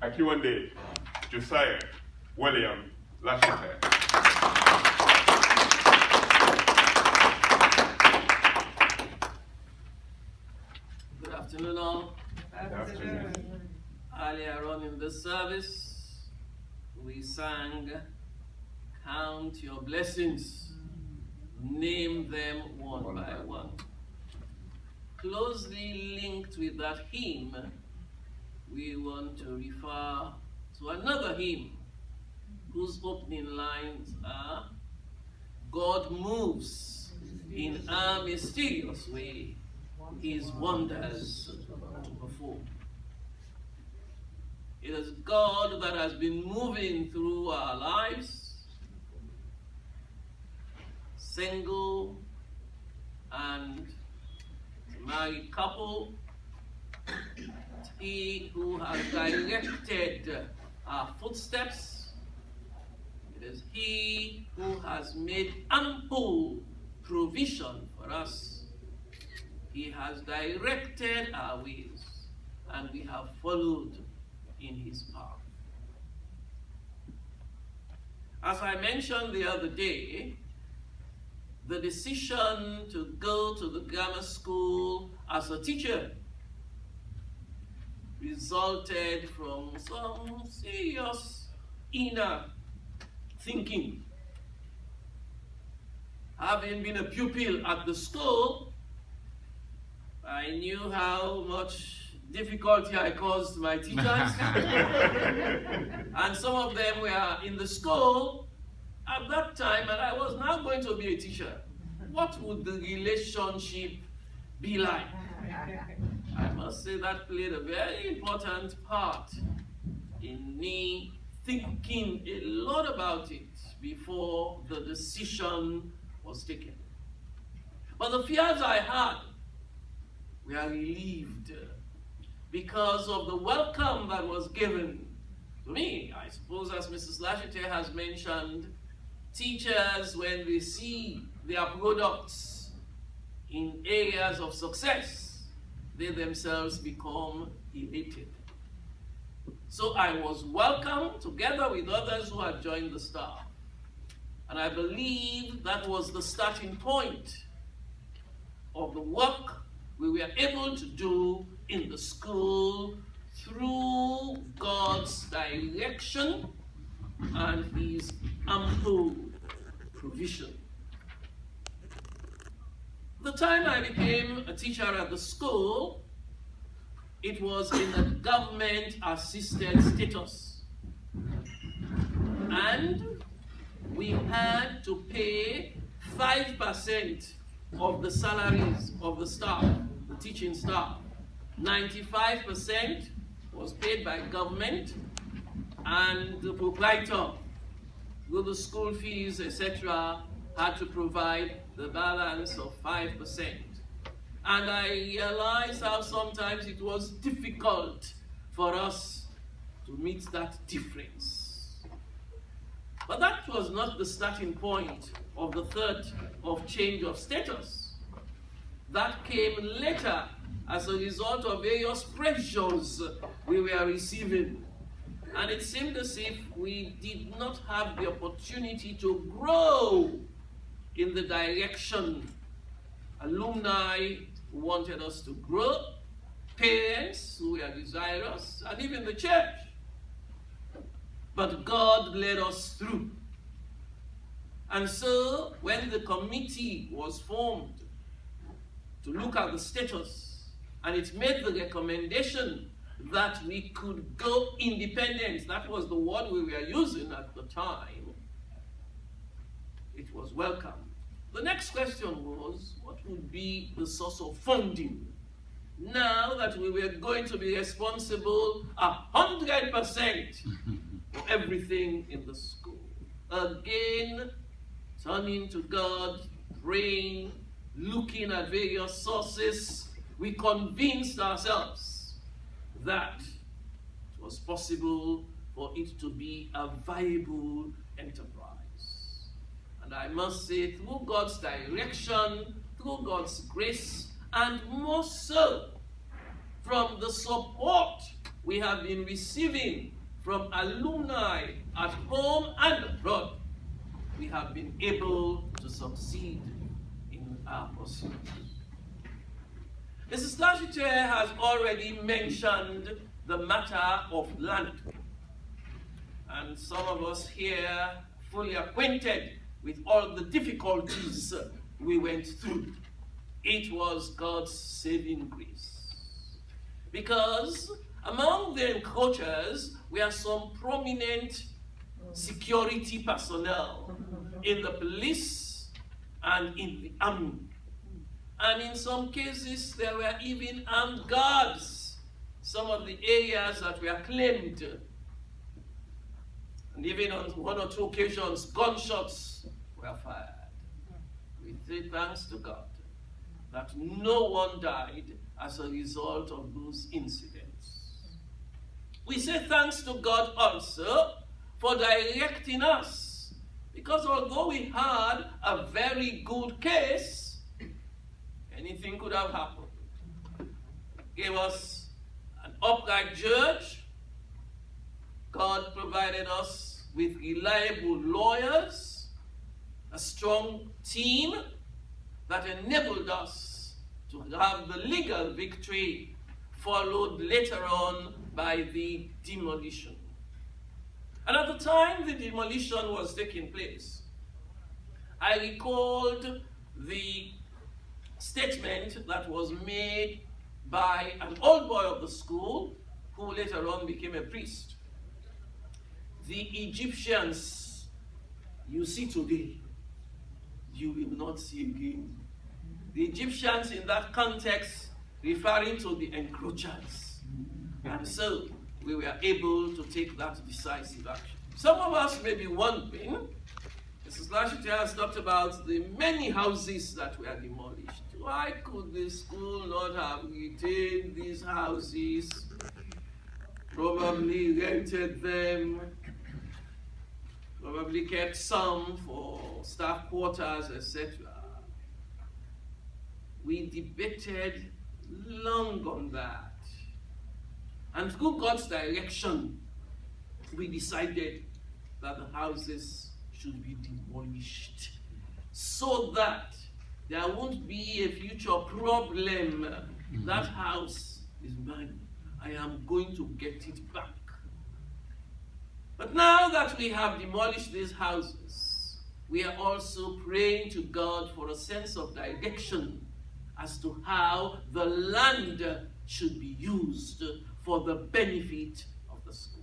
Akiwande Josiah William Lasite. Good afternoon, all. Good afternoon. Earlier on in the service, we sang, "Count your blessings, name them one by one." Closely linked with that hymn, we want to refer to another hymn whose opening lines are, "God moves in a mysterious way, his wonders to perform." It is God that has been moving through our lives, single and married couple. He who has directed our footsteps. It is He who has made ample provision for us. He has directed our ways, and we have followed in His path. As I mentioned the other day, the decision to go to the grammar school as a teacher resulted from some serious inner thinking. Having been a pupil at the school, I knew how much difficulty I caused my teachers. And some of them were in the school at that time, and I was now going to be a teacher. What would the relationship be like? I must say that played a very important part in me thinking a lot about it before the decision was taken. But the fears I had were relieved because of the welcome that was given to me. I suppose, as Mrs. Lasite has mentioned, teachers, when they see their products in areas of success, they themselves become elated. So I was welcomed together with others who had joined the staff. And I believe that was the starting point of the work we were able to do in the school through God's direction and His ample provision. The time I became a teacher at the school, it was in a government-assisted status. And we had to pay 5% of the salaries of the staff, the teaching staff. 95% was paid by government, and the proprietor, with the school fees, etc., had to provide the balance of 5%. And I realized how sometimes it was difficult for us to meet that difference. But that was not the starting point of the third of change of status. That came later as a result of various pressures we were receiving. And it seemed as if we did not have the opportunity to grow in the direction alumni who wanted us to grow, parents who were desirous, and even the church. But God led us through. And so when the committee was formed to look at the status, and it made the recommendation that we could go independent, that was the word we were using at the time, it was welcome. The next question was, what would be the source of funding? Now that we were going to be responsible 100% for everything in the school. Again, turning to God, praying, looking at various sources, we convinced ourselves that it was possible for it to be a viable enterprise. And I must say, through God's direction, through God's grace, and more so from the support we have been receiving from alumni at home and abroad, we have been able to succeed in our pursuit. Mrs. Lasite has already mentioned the matter of land. And some of us here fully acquainted with all the difficulties we went through. It was God's saving grace. Because among the encroachers were some prominent security personnel in the police and in the army. And in some cases, there were even armed guards, some of the areas that were claimed. And even on one or two occasions, gunshots were fired. We say thanks to God that no one died as a result of those incidents. We say thanks to God also for directing us, because although we had a very good case, anything could have happened. Gave us an upright judge. God provided us with reliable lawyers, a strong team that enabled us to have the legal victory, followed later on by the demolition. And at the time the demolition was taking place, I recalled the statement that was made by an old boy of the school who later on became a priest. The Egyptians you see today, you will not see again. The Egyptians in that context referring to the encroachers. And so we were able to take that decisive action. Some of us may be wondering, Mrs. Lasite has talked about the many houses that were demolished. Why could the school not have retained these houses, probably rented them, probably kept some for staff quarters, etc.? We debated long on that. And through God's direction, we decided that the houses should be demolished so that there won't be a future problem. That house is mine. I am going to get it back. But now that we have demolished these houses, we are also praying to God for a sense of direction as to how the land should be used for the benefit of the school.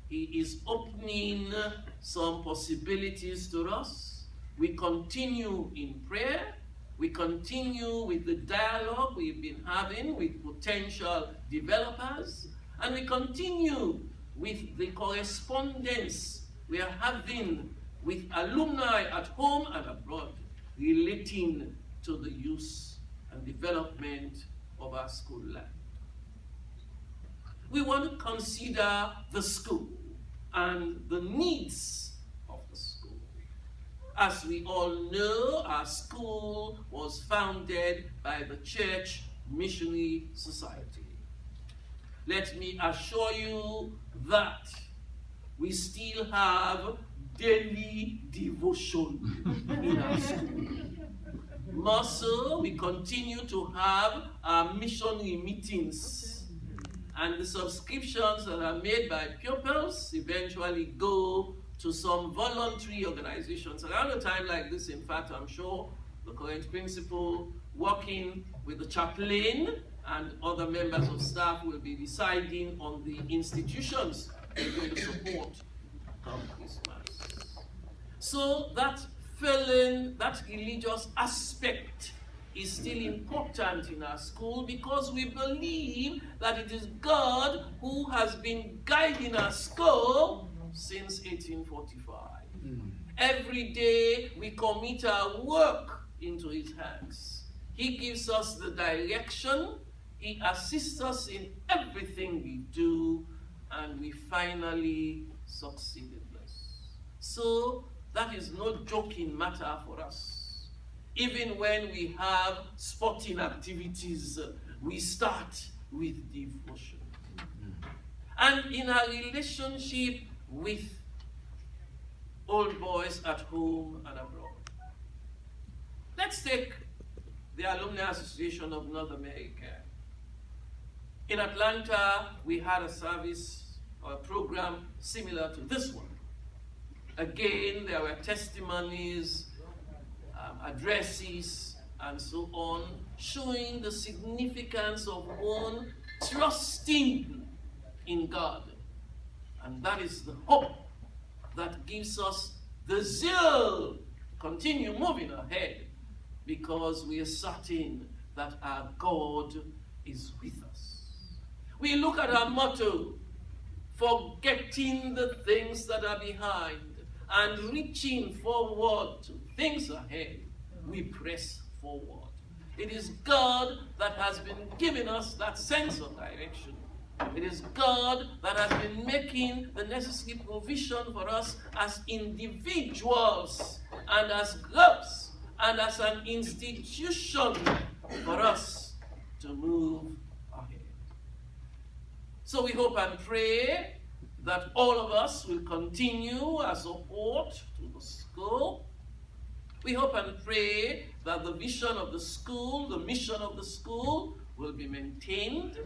He is opening some possibilities to us. We continue in prayer. We continue with the dialogue we've been having with potential developers. And we continue with the correspondence we are having with alumni at home and abroad relating to the use and development of our school land. We want to consider the school and the needs of the school. As we all know, our school was founded by the Church Missionary Society. Let me assure you that we still have daily devotion in our school. More so, we continue to have our missionary meetings, and the subscriptions that are made by pupils eventually go to some voluntary organizations. Around a time like this, in fact, I'm sure the current principal, working with the chaplain and other members of staff, will be deciding on the institutions we're going to support come Christmas. So that feeling, that religious aspect is still important in our school, because we believe that it is God who has been guiding our school since 1845. Every day we commit our work into his hands. He gives us the direction, he assists us in everything we do, and we finally succeed in this. So that is no joking matter for us. Even when we have sporting activities, we start with devotion. and in our relationship with old boys at home and abroad. Let's take the Alumni Association of North America. In Atlanta, we had a service or a program similar to this one. Again, there were testimonies, addresses, and so on, showing the significance of one trusting in God. And that is the hope that gives us the zeal to continue moving ahead, because we are certain that our God is with us. We look at our motto, forgetting the things that are behind and reaching forward to things ahead. We press forward. It is God that has been giving us that sense of direction. It is God that has been making the necessary provision for us as individuals and as groups and as an institution for us to move ahead. So we hope and pray that all of us will continue our support to the school. We hope and pray that the vision of the school, the mission of the school will be maintained.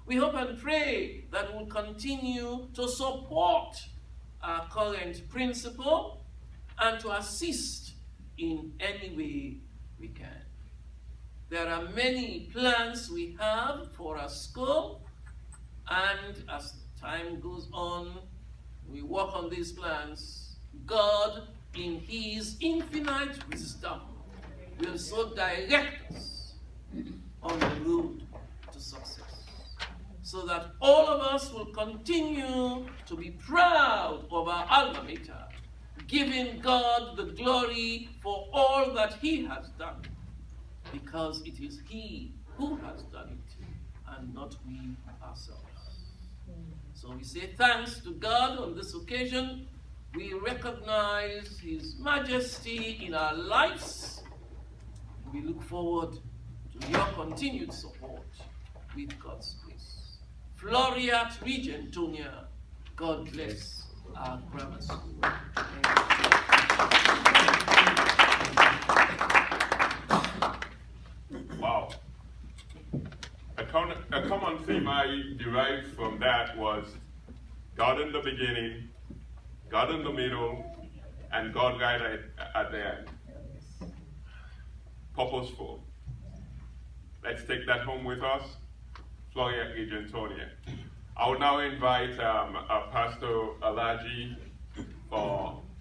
We hope and pray that we'll continue to support our current principal and to assist in any way we can. There are many plans we have for our school, and as time goes on, we work on these plans. God, in His infinite wisdom, will so direct us on the road to success, so that all of us will continue to be proud of our alma mater, giving God the glory for all that He has done, because it is He who has done it, and not we ourselves. So we say thanks to God on this occasion. We recognize His majesty in our lives. We look forward to your continued support with God's grace. Floriat Regentonia, God bless our grammar school. Wow. A common theme I derived from that was God in the beginning, God in the middle, and God right at the end. Purposeful. Let's take that home with us. Floriat Regentonia. I will now invite Pastor Alaji for